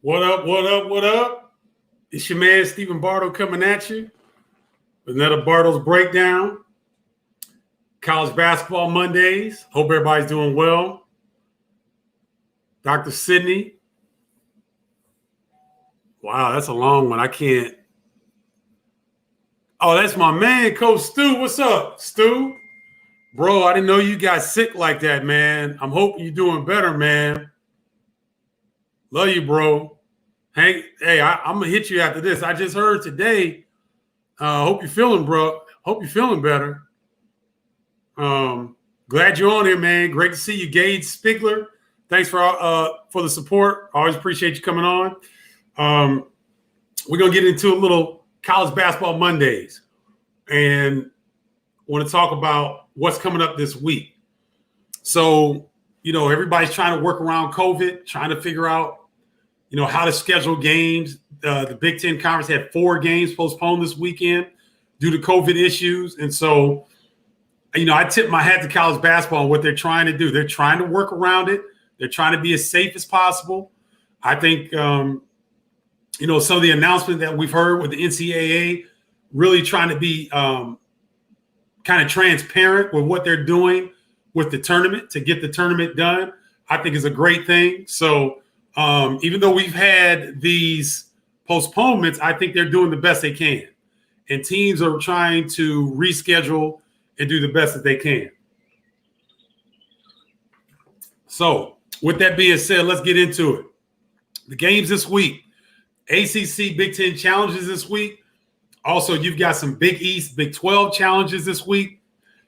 What up, what up, what up? It's your man, Stephen Bardo, coming at you with another Bardo's Breakdown. College Basketball Mondays. Hope everybody's doing well. Dr. Sydney. Wow, that's a long one. I can't. Oh, that's my man, Coach Stu. What's up, Stu? Bro, I didn't know you got sick like that, man. I'm hoping you're doing better, man. Love you, bro. Hey, I'm going to hit you after this. I just heard today. Hope you're feeling, bro. Hope you're feeling better. Glad you're on here, man. Great to see you, Gage Spigler. Thanks for the support. Always appreciate you coming on. We're going to get into a little College Basketball Mondays and want to talk about what's coming up this week. So, everybody's trying to work around COVID, trying to figure out, how to schedule games. The Big Ten Conference had 4 games postponed this weekend due to COVID issues. And so, I tip my hat to college basketball and what they're trying to do. They're trying to work around it. They're trying to be as safe as possible. I think, some of the announcements that we've heard with the NCAA really trying to be kind of transparent with what they're doing with the tournament to get the tournament done, I think is a great thing. So even though we've had these postponements, I think they're doing the best they can. And teams are trying to reschedule and do the best that they can. So with that being said, let's get into it. The games this week, ACC Big Ten challenges this week. Also, you've got some Big East, Big 12 challenges this week.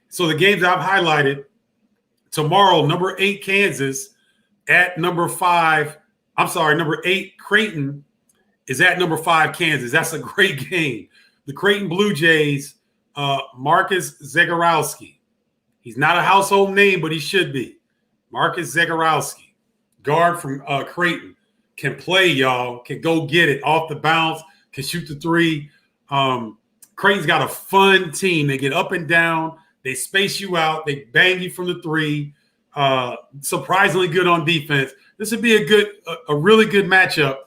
So the games I've highlighted, tomorrow, number 8 Kansas at number 8 Creighton is at number 5 Kansas. That's a great game. The Creighton Blue Jays, Marcus Zegarowski. He's not a household name, but he should be. Marcus Zegarowski, guard from Creighton, can play, y'all, can go get it off the bounce, can shoot the three. Creighton's got a fun team. They get up and down. They space you out. They bang you from the three. Surprisingly good on defense. This would be a really good matchup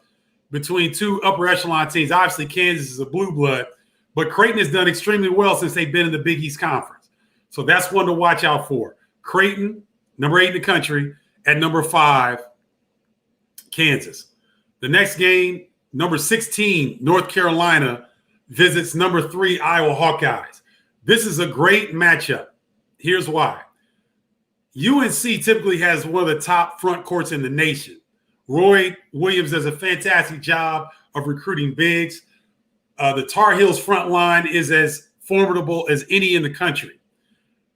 between two upper echelon teams. Obviously, Kansas is a blue blood, but Creighton has done extremely well since they've been in the Big East Conference. So that's one to watch out for. Creighton, number 8 in the country, at number 5, Kansas. The next game, number 16, North Carolina, visits number 3, Iowa Hawkeyes. This is a great matchup. Here's why. UNC typically has one of the top front courts in the nation. Roy Williams does a fantastic job of recruiting bigs. The Tar Heels front line is as formidable as any in the country.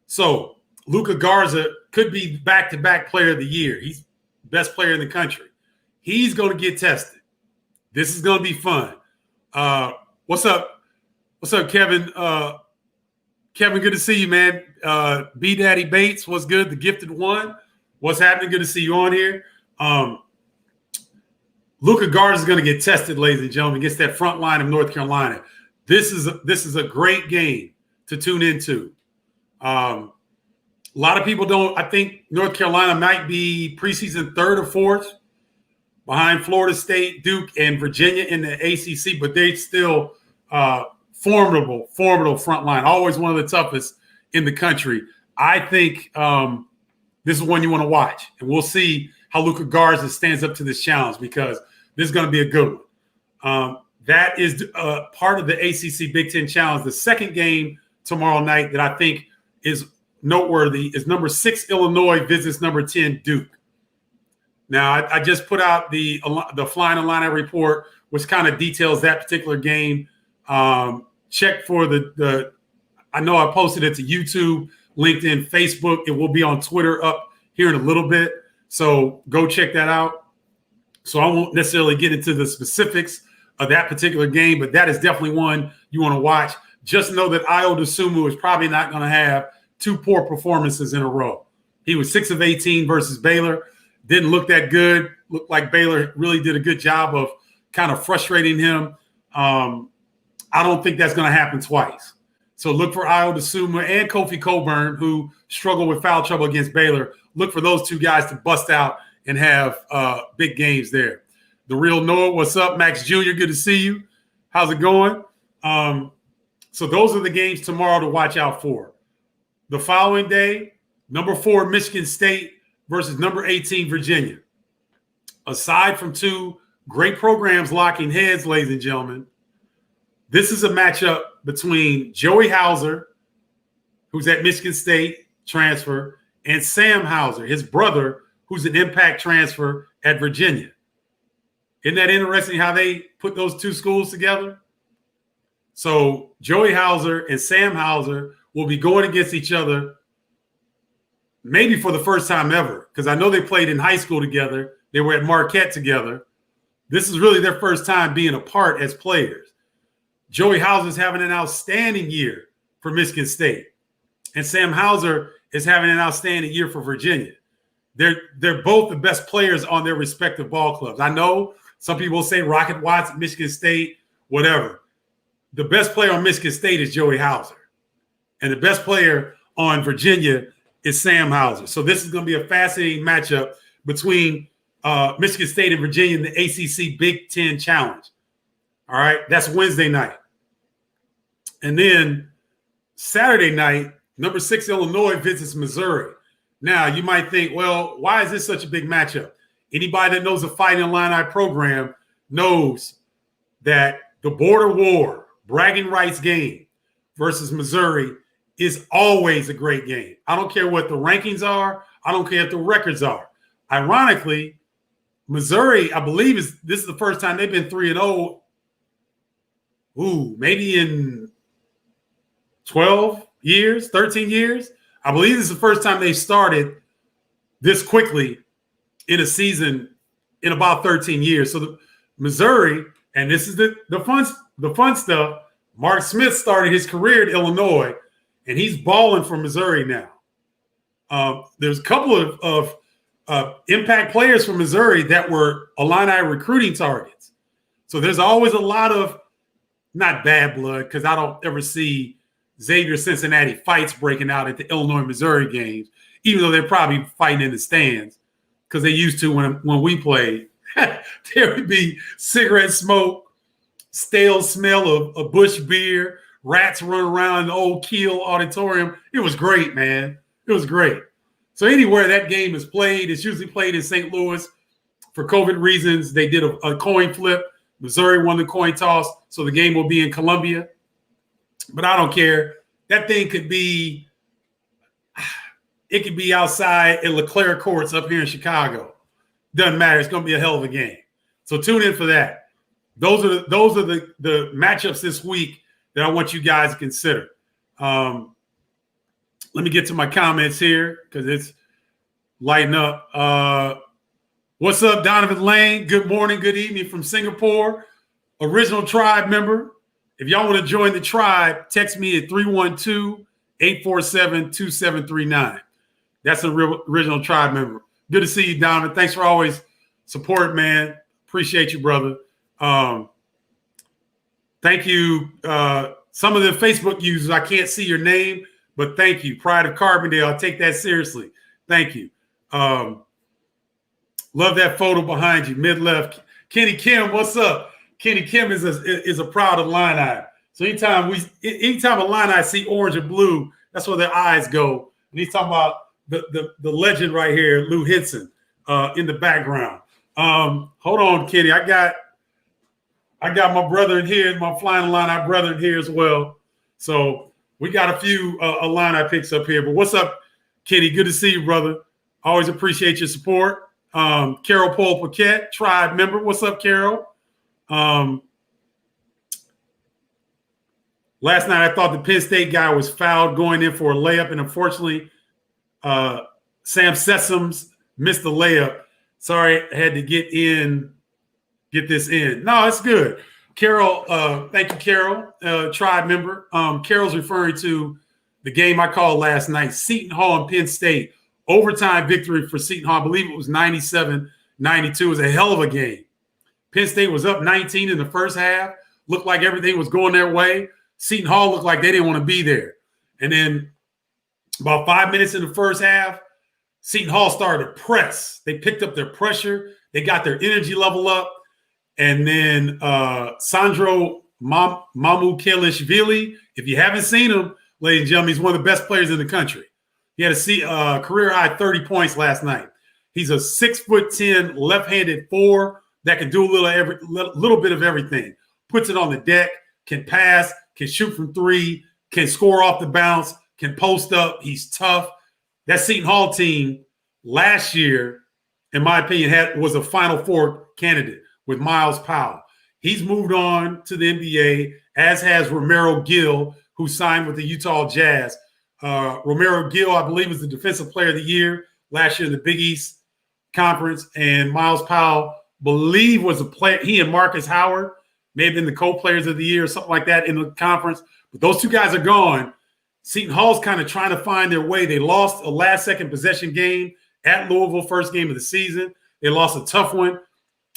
So Luka Garza could be back-to-back player of the year. He's the best player in the country. He's going to get tested. This is going to be fun. What's up? What's up, Kevin? Kevin, good to see you, man. B Daddy Bates, what's good? The Gifted One, what's happening? Good to see you on here. Luka Garza is going to get tested, ladies and gentlemen, against that front line of North Carolina. This is a great game to tune into. A lot of people don't. I think North Carolina might be preseason 3rd or 4th behind Florida State, Duke, and Virginia in the ACC, but they still formidable front line. Always one of the toughest in the country. I think this is one you want to watch, and we'll see how Luka Garza stands up to this challenge because this is going to be a good one. That is part of the ACC Big Ten Challenge. The second game tomorrow night that I think is noteworthy is number 6 Illinois visits number 10 Duke. Now, I just put out the Flying Illini report, which kind of details that particular game. Check for I know I posted it to YouTube, LinkedIn, Facebook. It will be on Twitter up here in a little bit. So go check that out. So I won't necessarily get into the specifics of that particular game, but that is definitely one you want to watch. Just know that Ayo Dosunmu is probably not going to have 2 poor performances in a row. He was 6 of 18 versus Baylor. Didn't look that good. Looked like Baylor really did a good job of kind of frustrating him. I don't think that's going to happen twice. So look for Ayo Dosunmu and Kofi Cockburn, who struggled with foul trouble against Baylor. Look for those 2 guys to bust out and have big games there. The real Noah, what's up? Max Jr., good to see you. How's it going? So those are the games tomorrow to watch out for. The following day, number 4, Michigan State versus number 18, Virginia. Aside from two great programs locking heads, ladies and gentlemen, this is a matchup between Joey Hauser, who's at Michigan State transfer, and Sam Hauser, his brother, who's an impact transfer at Virginia. Isn't that interesting how they put those two schools together? So Joey Hauser and Sam Hauser will be going against each other maybe for the first time ever, because I know they played in high school together. They were at Marquette together. This is really their first time being apart as players. Joey Hauser is having an outstanding year for Michigan State, and Sam Hauser is having an outstanding year for Virginia. They're both the best players on their respective ball clubs. I know some people say Rocket Watts at Michigan State, whatever. The best player on Michigan State is Joey Hauser, and the best player on Virginia is Sam Hauser. So this is going to be a fascinating matchup between Michigan State and Virginia in the ACC Big Ten Challenge. All right, that's Wednesday night. And then Saturday night, number 6 Illinois visits Missouri. Now, you might think, well, why is this such a big matchup? Anybody that knows the Fighting Illini program knows that the border war, bragging rights game versus Missouri is always a great game. I don't care what the rankings are. I don't care what the records are. Ironically, Missouri, I believe this is the first time they've been 3-0. Maybe in 12 years, 13 years. I believe this is the first time they started this quickly in a season in about 13 years. So the Missouri, and this is the fun stuff. Mark Smith started his career at Illinois, and he's balling for Missouri now. There's a couple of impact players from Missouri that were Illini recruiting targets. So there's always a lot of, not bad blood, because I don't ever see Xavier Cincinnati fights breaking out at the Illinois-Missouri games, even though they're probably fighting in the stands, because they used to when we played. There would be cigarette smoke, stale smell of Busch beer, rats running around the old Kiel Auditorium. It was great, man. It was great. So anywhere that game is played, it's usually played in St. Louis. For COVID reasons, they did a coin flip. Missouri won the coin toss, so the game will be in Columbia. But I don't care. That thing could be outside at LeClaire Courts up here in Chicago. Doesn't matter. It's going to be a hell of a game. So tune in for that. Those are the matchups this week that I want you guys to consider. Let me get to my comments here because it's lighting up. What's up, Donovan Lane? Good morning, good evening from Singapore. Original Tribe member. If y'all want to join the tribe, text me at 312-847-2739. That's a real original tribe member. Good to see you, Donovan. Thanks for always support, man. Appreciate you, brother. Thank you. Some of the Facebook users, I can't see your name, but thank you. Pride of Carbondale, I'll take that seriously. Thank you. Love that photo behind you, mid-left. Kenny Kim, what's up? Kenny Kim is a proud Illini. So anytime Illini see orange or blue, that's where their eyes go. And he's talking about the legend right here, Lou Henson, in the background. Hold on, Kenny. I got my brother in here, my Flying Illini brother in here as well. So we got a few Illini picks up here. But what's up, Kenny? Good to see you, brother. Always appreciate your support. Carol Paul Paquette, tribe member. What's up, Carol? Last night I thought the Penn State guy was fouled going in for a layup, and unfortunately, Sam Sessoms missed the layup. Sorry, I had to get this in. No, it's good. Carol, thank you, Carol, tribe member. Carol's referring to the game I called last night, Seton Hall and Penn State. Overtime victory for Seton Hall. I believe it was 97-92. It was a hell of a game. Penn State was up 19 in the first half. Looked like everything was going their way. Seton Hall looked like they didn't want to be there. And then about 5 minutes in the first half, Seton Hall started to press. They picked up their pressure. They got their energy level up. And then Sandro Mamukelishvili. If you haven't seen him, ladies and gentlemen, he's one of the best players in the country. He had a career high 30 points last night. He's a 6'10" left-handed four that can do a little bit of everything. Puts it on the deck, can pass, can shoot from three, can score off the bounce, can post up. He's tough. That Seton Hall team last year, in my opinion, was a Final Four candidate with Miles Powell. He's moved on to the NBA, as has Romero Gill, who signed with the Utah Jazz. Romero Gill, I believe, was the Defensive Player of the Year last year in the Big East Conference. And Miles Powell, believe, was a player. He and Marcus Howard may have been the co-players of the year or something like that in the conference. But those two guys are gone. Seton Hall's kind of trying to find their way. They lost a last-second possession game at Louisville, first game of the season. They lost a tough one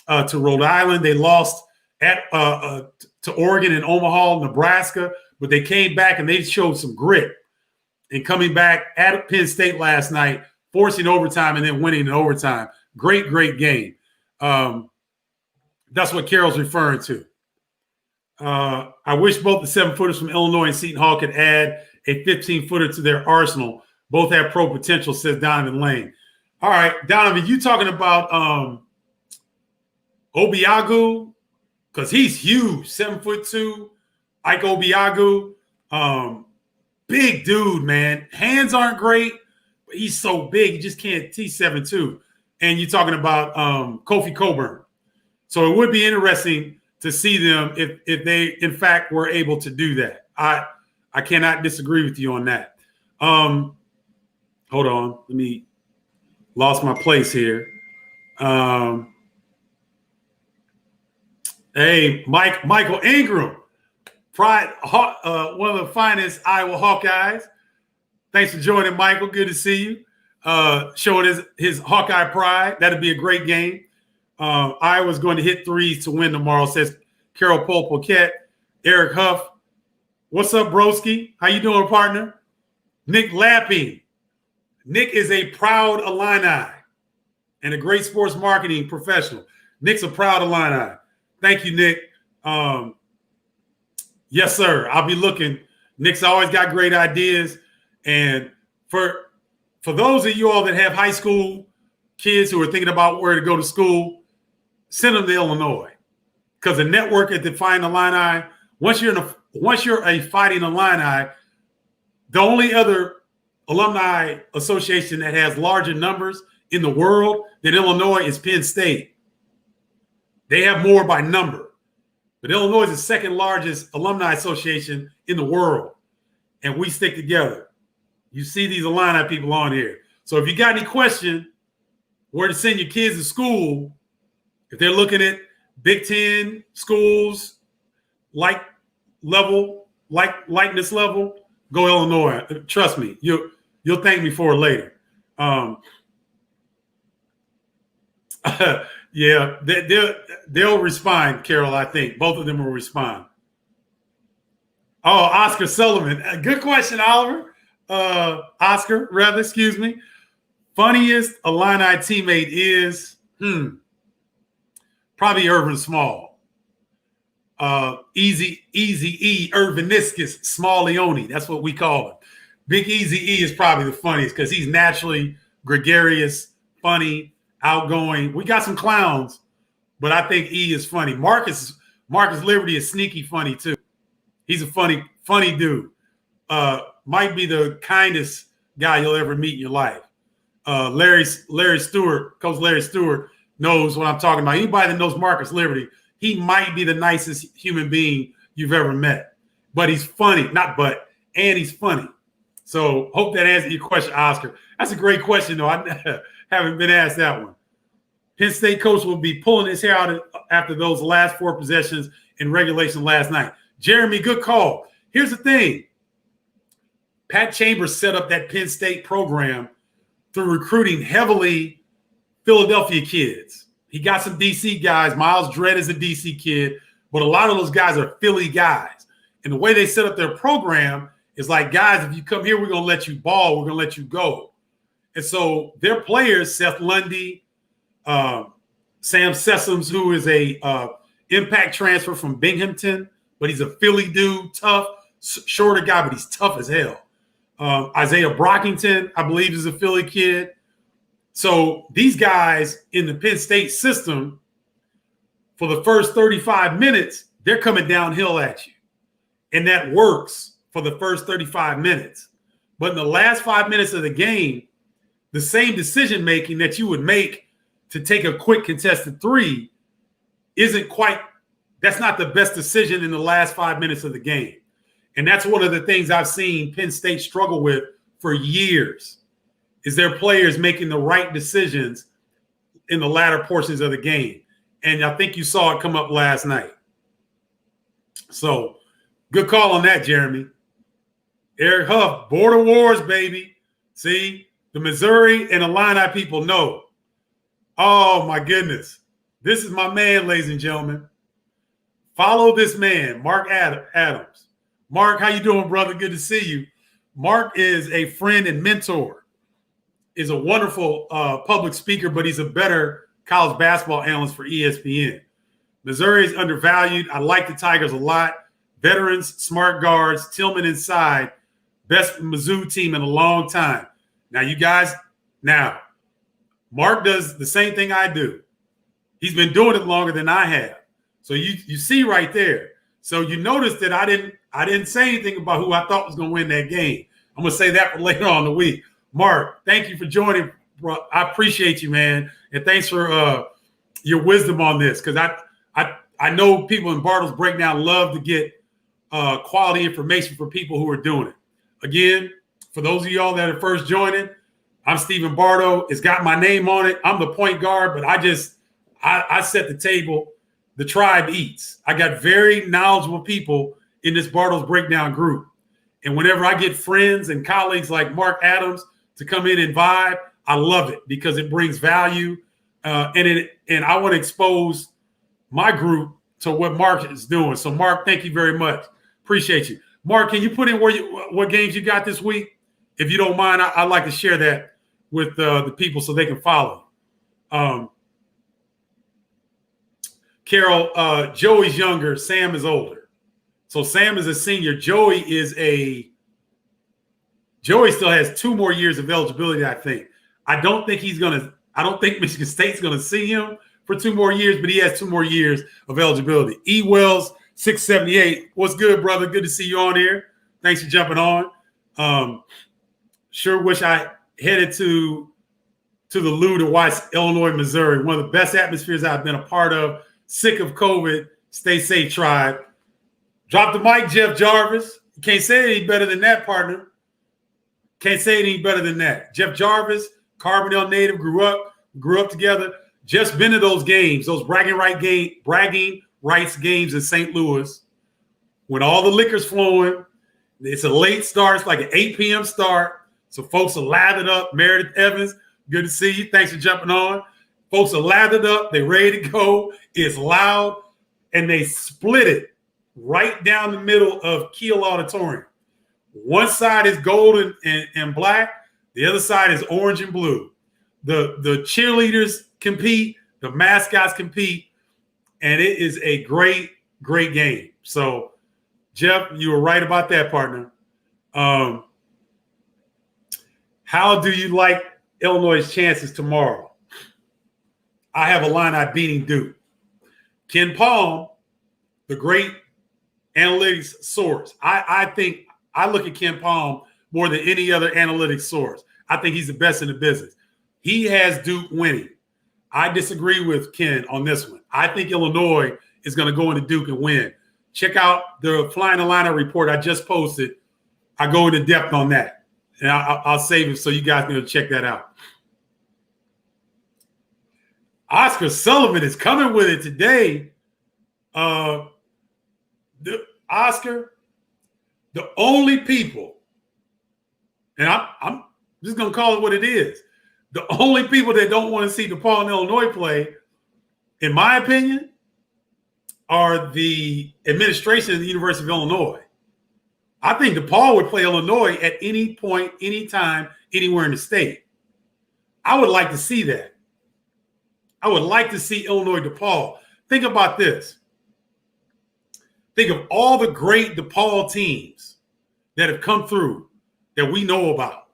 to Rhode Island. They lost to Oregon and Omaha, Nebraska. But they came back and they showed some grit. And coming back at Penn State last night, forcing overtime and then winning in overtime. Great, great game. That's what Carol's referring to. I wish both the 7-footers from Illinois and Seton Hall could add a 15-footer to their arsenal. Both have pro potential, says Donovan Lane. All right, Donovan, you talking about Obiagu? Because he's huge, 7'2", Ike Obiagu. Big dude, man. Hands aren't great, but he's so big. You just can't. He's 7'2". And you're talking about Kofi Coburn. So it would be interesting to see them if they, in fact, were able to do that. I cannot disagree with you on that. Hold on. Lost my place here. Hey, Michael Ingram. Pride, one of the finest Iowa Hawkeyes. Thanks for joining, Michael. Good to see you. Showing his Hawkeye pride. That'd be a great game. Iowa's going to hit threes to win tomorrow, says Carol Poquette. Eric Huff. What's up, broski? How you doing, partner? Nick Lappy. Nick is a proud Illini and a great sports marketing professional. Nick's a proud Illini. Thank you, Nick. Yes, sir. I'll be looking. Nick's always got great ideas. And for those of you all that have high school kids who are thinking about where to go to school, send them to Illinois. Because the network at the Fighting Illini, once you're a Fighting Illini, the only other alumni association that has larger numbers in the world than Illinois is Penn State. They have more by number. But Illinois is the second largest alumni association in the world. And we stick together. You see these Illini people on here. So if you got any question where to send your kids to school, if they're looking at Big Ten schools, likeness level, go Illinois. Trust me, you'll thank me for it later. Yeah, they'll respond, Carol, I think. Both of them will respond. Oh, Oscar Sullivan. Good question, Oliver. Oscar, rather, excuse me. Funniest Illini teammate is, probably Irvin Small. Easy E, Irviniscus Small-Leone. That's what we call him. Big Easy E is probably the funniest because he's naturally gregarious, funny, outgoing. We got some clowns, but I think E is funny. Marcus Liberty is sneaky funny too. He's a funny dude. Might be the kindest guy you'll ever meet in your life. Larry Stewart, Coach Larry Stewart knows what I'm talking about. Anybody that knows Marcus Liberty, he might be the nicest human being you've ever met. But he's funny, and he's funny. So hope that answered your question, Oscar. That's a great question, though. I haven't been asked that one. Penn State coach will be pulling his hair out after those last 4 possessions in regulation last night. Jeremy, good call. Here's the thing. Pat Chambers set up that Penn State program through recruiting heavily Philadelphia kids. He got some D.C. guys. Miles Dredd is a D.C. kid, but a lot of those guys are Philly guys. And the way they set up their program is like, guys, if you come here, we're going to let you ball. We're going to let you go. And so their players, Seth Lundy, Sam Sessoms, who is a impact transfer from Binghamton, but he's a Philly dude, tough, shorter guy, but he's tough as hell. Isaiah Brockington, I believe, is a Philly kid. So these guys in the Penn State system, for the first 35 minutes, they're coming downhill at you. And that works for the first 35 minutes. But in the last 5 minutes of the game, the same decision-making that you would make to take a quick contested three that's not the best decision in the last 5 minutes of the game. And that's one of the things I've seen Penn State struggle with for years, is their players making the right decisions in the latter portions of the game. And I think you saw it come up last night. So good call on that, Jeremy. Eric Huff, border wars, baby. See, the Missouri and Illini people know. Oh, my goodness. This is my man, ladies and gentlemen. Follow this man, Mark Adams. Mark, how you doing, brother? Good to see you. Mark is a friend and mentor, is a wonderful public speaker, but he's a better college basketball analyst for ESPN. Missouri is undervalued. I like the Tigers a lot. Veterans, smart guards, Tillman inside. Best Mizzou team in a long time. Now, you guys, Mark does the same thing I do. He's been doing it longer than I have. So you see right there. So you notice that I didn't say anything about who I thought was going to win that game. I'm going to say that for later on in the week. Mark, thank you for joining, bro. I appreciate you, man. And thanks for your wisdom on this, because I know people in Bardo's Breakdown love to get quality information for people who are doing it. Again, for those of y'all that are first joining, I'm Stephen Bardo. It's got my name on it. I'm the point guard, but I set the table. The tribe eats. I got very knowledgeable people in this Bardo's Breakdown group. And whenever I get friends and colleagues like Mark Adams to come in and vibe, I love it because it brings value. And I want to expose my group to what Mark is doing. So, Mark, thank you very much. Appreciate you. Mark, can you put in what games you got this week? If you don't mind, I'd like to share that with the people so they can follow. Carol, Joey's younger. Sam is older. So Sam is a senior. Joey still has 2 more years of eligibility, I think. I don't think Michigan State's going to see him for 2 more years, but he has 2 more years of eligibility. E. Wells, 678. What's good, brother? Good to see you on here. Thanks for jumping on. Sure wish I headed to the Lou to watch Illinois, Missouri. One of the best atmospheres I've been a part of. Sick of COVID. Stay safe, tribe. Drop the mic, Jeff Jarvis. You can't say it any better than that, partner. Can't say it any better than that. Jeff Jarvis, Carbondale native, grew up together. Just been to those games, those bragging rights games in St. Louis, when all the liquor's flowing. It's a late start. It's like an 8 p.m. start. So folks are lathered up. Meredith Evans, good to see you. Thanks for jumping on. Folks are lathered up. They're ready to go. It's loud. And they split it right down the middle of Kiel Auditorium. One side is gold and black. The other side is orange and blue. The cheerleaders compete. The mascots compete. And it is a great, great game. So, Jeff, you were right about that, partner. How do you like Illinois' chances tomorrow? I have Illini beating Duke. Ken Palm, the great analytics source. I think I look at Ken Palm more than any other analytics source. I think he's the best in the business. He has Duke winning. I disagree with Ken on this one. I think Illinois is going to go into Duke and win. Check out the Flying Illini report I just posted. I go into depth on that. And I'll save it so you guys can check that out. Oscar Sullivan is coming with it today. Oscar, the only people, and I'm just going to call it what it is, the only people that don't want to see DePaul and Illinois play, in my opinion, are the administration of the University of Illinois. I think DePaul would play Illinois at any point, anytime, anywhere in the state. I would like to see that. I would like to see Illinois DePaul. Think about this. Think of all the great DePaul teams that have come through that we know about.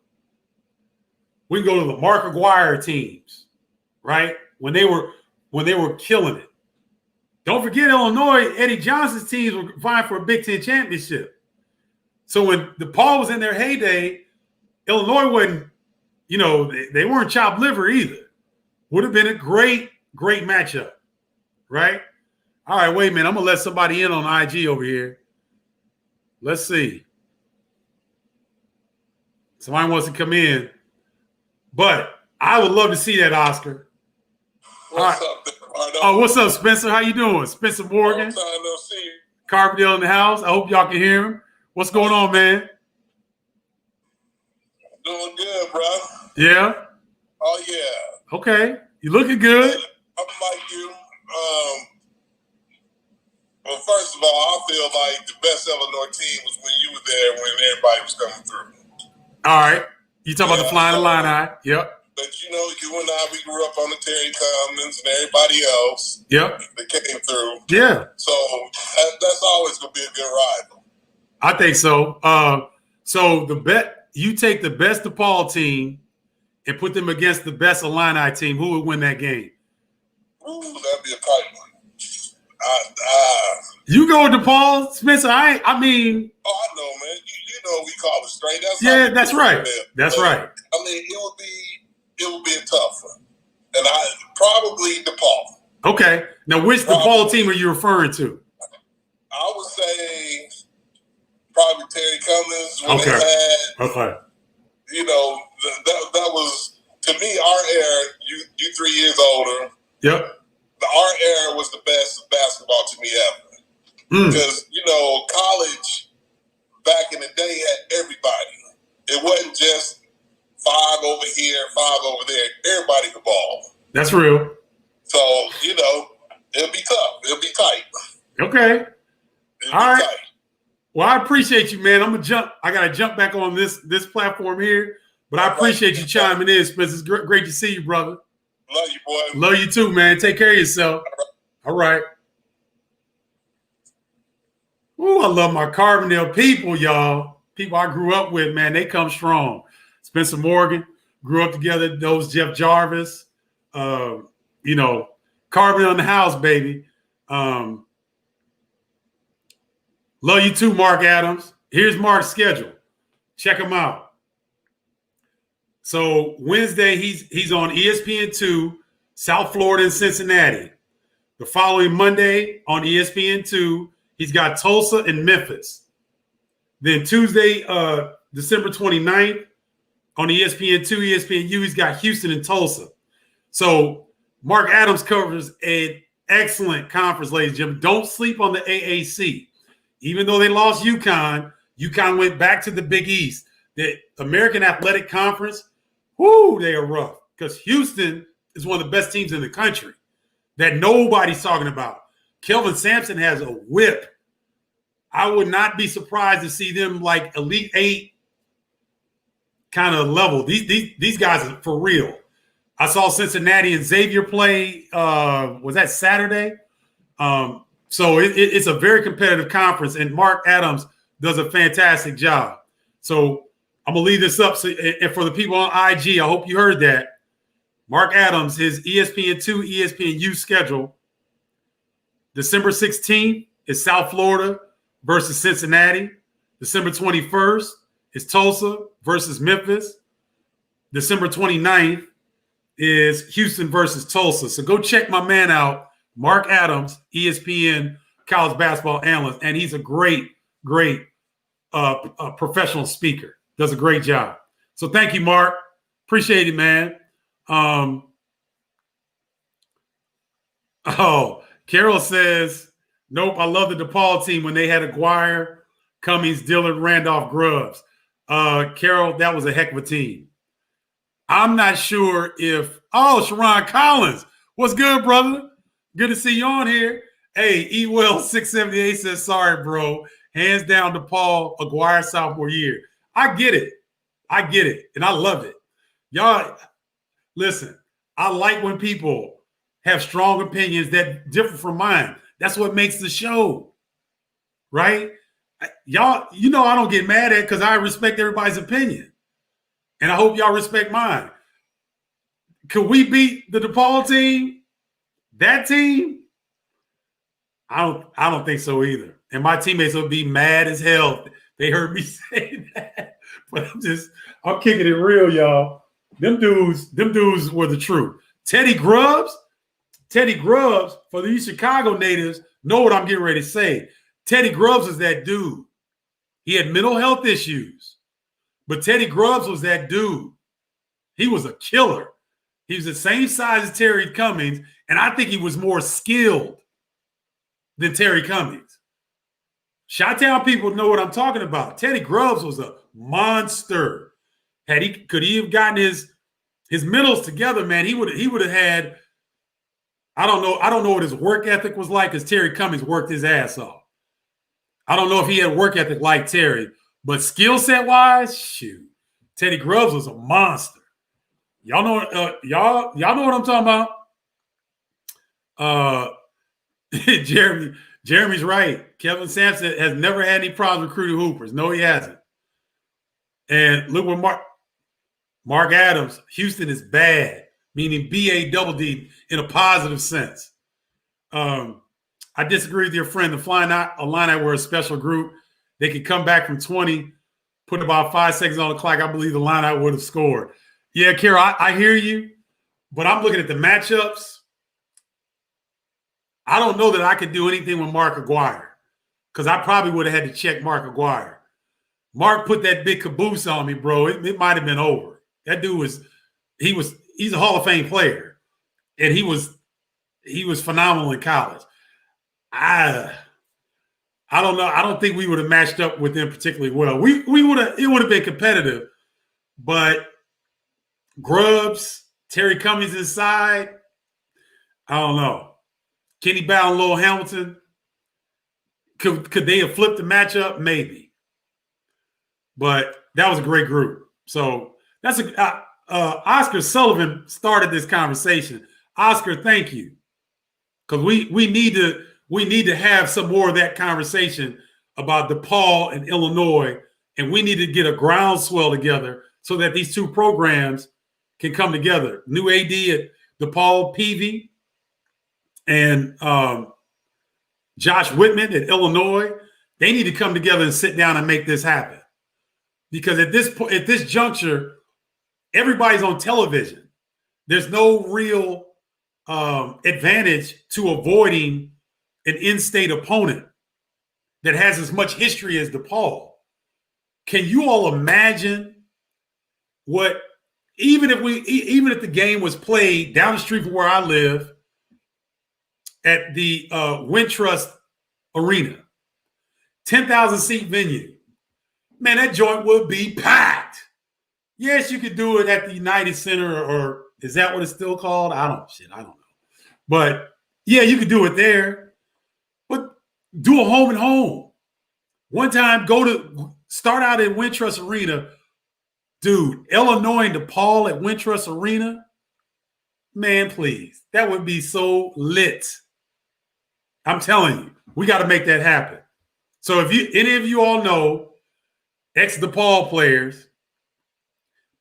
We can go to the Mark Aguirre teams, right? When they were killing it. Don't forget Illinois, Eddie Johnson's teams were vying for a Big Ten championship. So when DePaul was in their heyday, Illinois wasn't, they weren't chopped liver either. Would have been a great, great matchup, right? All right, wait a minute. I'm going to let somebody in on IG over here. Let's see. Somebody wants to come in. But I would love to see that, Oscar. What's up, Bardo? Oh, what's up, Spencer? How you doing? Spencer Morgan. Long time no see. Carbondale in the house. I hope y'all can hear him. What's going on, man? Doing good, bro. Yeah? Oh, yeah. Okay. You looking good? I'm like you. Well, first of all, I feel like the best Illinois team was when you were there when everybody was coming through. All right. You talking about the Flying Illini? Yep. But, you and I, we grew up on the Terry Cummins and everybody else. Yep. That came through. Yeah. So that's always going to be a good rival. I think so. So you take the best DePaul team and put them against the best Illini team. Who would win that game? Ooh, that'd be a tight one. You go with DePaul, Spencer. I mean. Oh, I know, man. You know we call it straight. That's right. That's right. I mean, it would be a tough one, and probably DePaul. Okay. Now, which DePaul team are you referring to? I would say probably Terry Cummins when they had. Okay. That was, to me, our era. You 3 years older. Yep. Our era was the best basketball to me ever. Because, college back in the day had everybody. It wasn't just 5 over here, 5 over there. Everybody could ball. That's real. So, it'll be tough. It'll be tight. Okay. It'll All be right. tight. Well, I appreciate you, man. I got to jump back on this platform here. But I appreciate you chiming in, Spencer. It's great to see you, brother. Love you, boy. Love you too, man. Take care of yourself. All right. Ooh, I love my Carbondale people, y'all. People I grew up with, man. They come strong. Spencer Morgan, grew up together. Those Jeff Jarvis. Carbondale in the house, baby. Love you too, Mark Adams. Here's Mark's schedule. Check him out. So Wednesday, he's on ESPN2, South Florida and Cincinnati. The following Monday on ESPN2, he's got Tulsa and Memphis. Then Tuesday, December 29th, on ESPN2, ESPNU, he's got Houston and Tulsa. So Mark Adams covers an excellent conference, ladies and gentlemen. Don't sleep on the AAC. Even though they lost UConn went back to the Big East. The American Athletic Conference, they are rough. Because Houston is one of the best teams in the country that nobody's talking about. Kelvin Sampson has a whip. I would not be surprised to see them like Elite Eight kind of level. These guys are for real. I saw Cincinnati and Xavier play. Was that Saturday? So it's a very competitive conference, and Mark Adams does a fantastic job. So I'm going to leave this up. So, and for the people on IG, I hope you heard that. Mark Adams, his ESPN2, ESPNU schedule, December 16th is South Florida versus Cincinnati. December 21st is Tulsa versus Memphis. December 29th is Houston versus Tulsa. So go check my man out, Mark Adams, ESPN college basketball analyst, and he's a great professional speaker. Does a great job. So thank you, Mark. Appreciate it, man. Carol says, nope, I love the DePaul team when they had Aguirre, Cummings, Dillard, Randolph, Grubbs. Carol, that was a heck of a team. I'm not sure if – Sharon Collins. What's good, brother? Good to see you on here. Hey, Ewell678 says, sorry, bro. Hands down DePaul, Aguirre sophomore year. I get it. And I love it. Y'all, listen, I like when people have strong opinions that differ from mine. That's what makes the show. right? Y'all, I don't get mad at because I respect everybody's opinion. And I hope y'all respect mine. Could we beat the DePaul team? That team? I don't think so either. And my teammates will be mad as hell. They heard me say that. But I'm kicking it real, y'all. Them dudes were the truth. Teddy Grubbs, for these Chicago natives, know what I'm getting ready to say. Teddy Grubbs is that dude. He had mental health issues, but Teddy Grubbs was that dude. He was a killer. He was the same size as Terry Cummings, and I think he was more skilled than Terry Cummings. Chi-Town people know what I'm talking about. Teddy Grubbs was a monster. Could he have gotten his mentals together, man, he would have had. I don't know what his work ethic was like, because Terry Cummings worked his ass off. I don't know if he had work ethic like Terry, but skill set wise, shoot, Teddy Grubbs was a monster. Y'all know, y'all know what I'm talking about. Jeremy's right. Kevin Sampson has never had any problems recruiting hoopers. No, he hasn't. And look what Mark Adams, Houston is bad, meaning B-A-double-D in a positive sense. I disagree with your friend. The Flying Illini were a special group. They could come back from 20, put about 5 seconds on the clock. I believe the Illini would have scored. Yeah, Kara, I hear you, but I'm looking at the matchups. I don't know that I could do anything with Mark Aguirre, because I probably would have had to check Mark Aguirre. Mark put that big caboose on me, bro. It might have been over. That dude he's a Hall of Fame player, and he was phenomenal in college. I don't know. I don't think we would have matched up with them particularly well. It would have been competitive, but Grubbs, Terry Cummings inside, I don't know. Kenny Bow and Lowell Hamilton, could they have flipped the matchup? Maybe. But that was a great group. So that's Oscar Sullivan started this conversation. Oscar, thank you, because we need to have some more of that conversation about DePaul and Illinois, and we need to get a groundswell together so that these two programs can come together. New AD at DePaul, Peavy, and Josh Whitman at Illinois. They need to come together and sit down and make this happen. Because at this juncture, everybody's on television. There's no real advantage to avoiding an in-state opponent that has as much history as DePaul. Can you all imagine what, even if the game was played down the street from where I live at the Wintrust Arena, 10,000 seat venue, man, that joint would be packed. Yes, you could do it at the United Center, or is that what it's still called? I don't know. But yeah, you could do it there. But do a home and home. One time, start out at Wintrust Arena. Dude, Illinois and DePaul at Wintrust Arena. Man, please. That would be so lit. I'm telling you, we got to make that happen. So if any of you all know ex-DePaul players,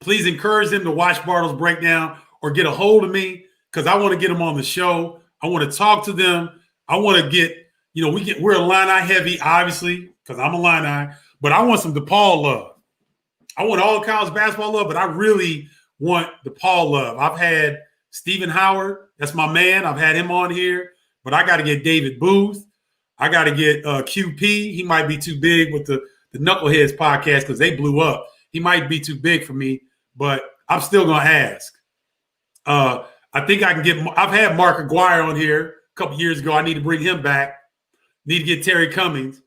please encourage them to watch Bardo's breakdown or get a hold of me, because I want to get them on the show. I want to talk to them. I want to get, we're Illini heavy, obviously, because I'm Illini, but I want some DePaul love. I want all college basketball love, but I really want DePaul love. I've had Stephen Howard. That's my man. I've had him on here, but I got to get David Booth. I got to get QP. He might be too big with the Knuckleheads podcast because they blew up. He might be too big for me, but I'm still going to ask. I think I can I've had Mark Aguirre on here a couple years ago. I need to bring him back. Need to get Terry Cummings.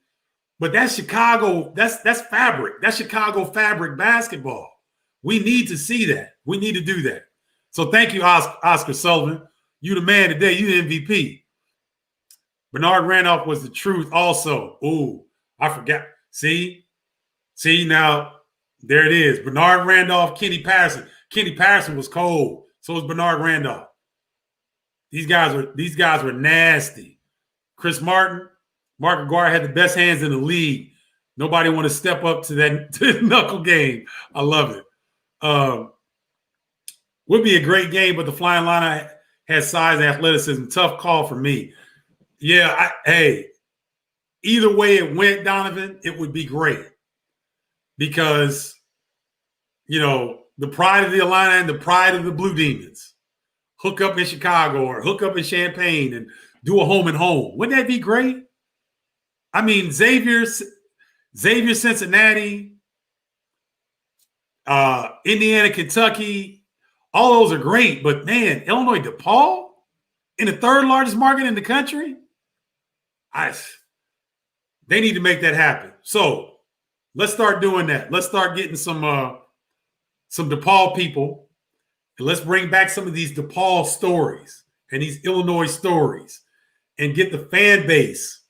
But that's Chicago. That's fabric. That's Chicago fabric basketball. We need to see that. We need to do that. So thank you, Oscar Sullivan. You the man today. You the MVP. Bernard Randolph was the truth also. Ooh, I forgot. See now, there it is. Bernard Randolph, Kenny Patterson. Kenny Patterson was cold. So was Bernard Randolph. These guys were nasty. Chris Martin, Mark Aguirre had the best hands in the league. Nobody want to step up to that knuckle game. I love it. Would be a great game, but the Flying Illini has size and athleticism. Tough call for me. Yeah, hey, either way it went, Donovan, it would be great because, the pride of the Illini and the pride of the Blue Demons hook up in Chicago or hook up in Champaign and do a home and home. Wouldn't that be great? I mean, Xavier, Cincinnati, Indiana, Kentucky, all those are great. But, man, Illinois, DePaul in the third largest market in the country, they need to make that happen. So let's start doing that. Let's start getting some DePaul people, and let's bring back some of these DePaul stories and these Illinois stories and get the fan base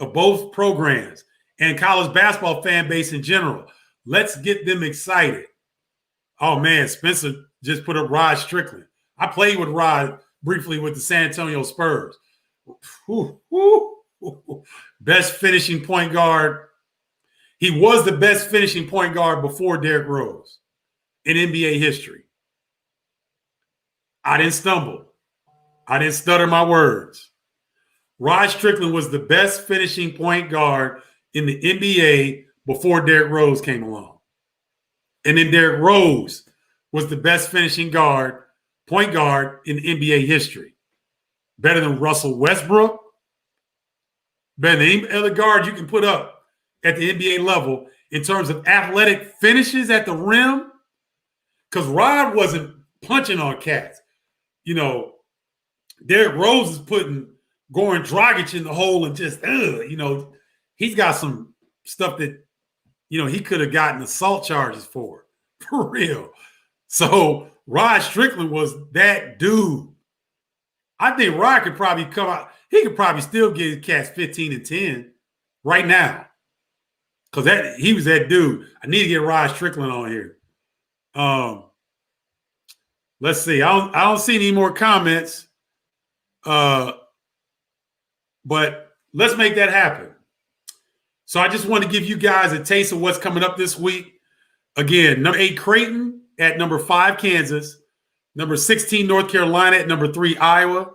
of both programs and college basketball fan base in general. Let's get them excited. Oh, man, Spencer just put up Rod Strickland. I played with Rod briefly with the San Antonio Spurs. Best finishing point guard. He was the best finishing point guard before Derrick Rose in NBA history. I didn't stumble. I didn't stutter my words. Rod Strickland was the best finishing point guard in the NBA before Derrick Rose came along. And then Derrick Rose was the best finishing point guard in NBA history. Better than Russell Westbrook, better than any other guard you can put up at the NBA level in terms of athletic finishes at the rim. Because Rod wasn't punching on cats. Derrick Rose is putting Goran Dragic in the hole and just, he's got some stuff that, he could have gotten assault charges for real. So Rod Strickland was that dude. I think Rod could probably come out. He could probably still get cats 15 and 10 right now. Because he was that dude. I need to get Rod Strickland on here. Let's see. I don't see any more comments. But let's make that happen. So I just want to give you guys a taste of what's coming up this week. Again, number 8, Creighton at number 5, Kansas. Number 16, North Carolina at number 3, Iowa.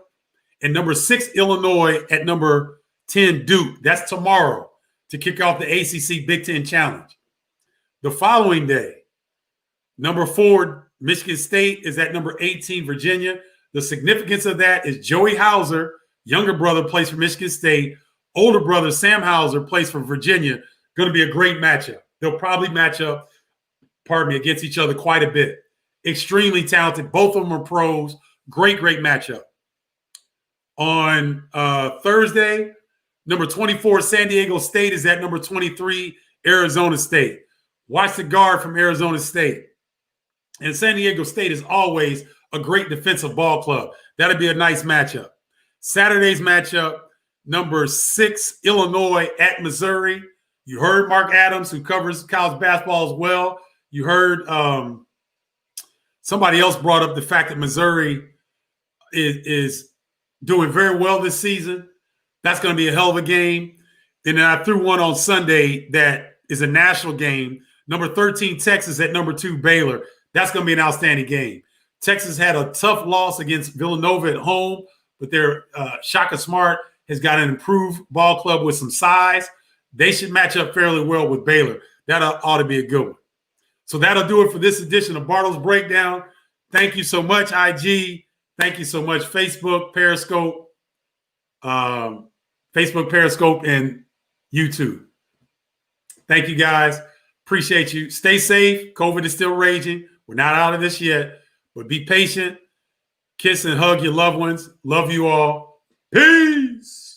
And number 6, Illinois at number 10, Duke. That's tomorrow to kick off the ACC Big Ten Challenge. The following day, number 4, Michigan State is at number 18, Virginia. The significance of that is Joey Hauser, younger brother, plays for Michigan State. Older brother, Sam Hauser, plays for Virginia. Going to be a great matchup. They'll probably match up, against each other quite a bit. Extremely talented. Both of them are pros. Great matchup. On Thursday, number 24, San Diego State is at number 23, Arizona State. Watch the guard from Arizona State. And San Diego State is always a great defensive ball club. That'll be a nice matchup. Saturday's matchup, number 6, Illinois at Missouri. You heard Mark Adams, who covers college basketball as well. You heard somebody else brought up the fact that Missouri is doing very well this season. That's going to be a hell of a game. And then I threw one on Sunday that is a national game. Number 13, Texas at number 2, Baylor. That's going to be an outstanding game. Texas had a tough loss against Villanova at home, but their Shaka Smart has got an improved ball club with some size. They should match up fairly well with Baylor. That ought to be a good one. So that'll do it for this edition of Bardo's Breakdown. Thank you so much, IG. Thank you so much, Facebook, Periscope, and YouTube. Thank you, guys. Appreciate you. Stay safe. COVID is still raging. We're not out of this yet, but be patient. Kiss and hug your loved ones. Love you all. Peace.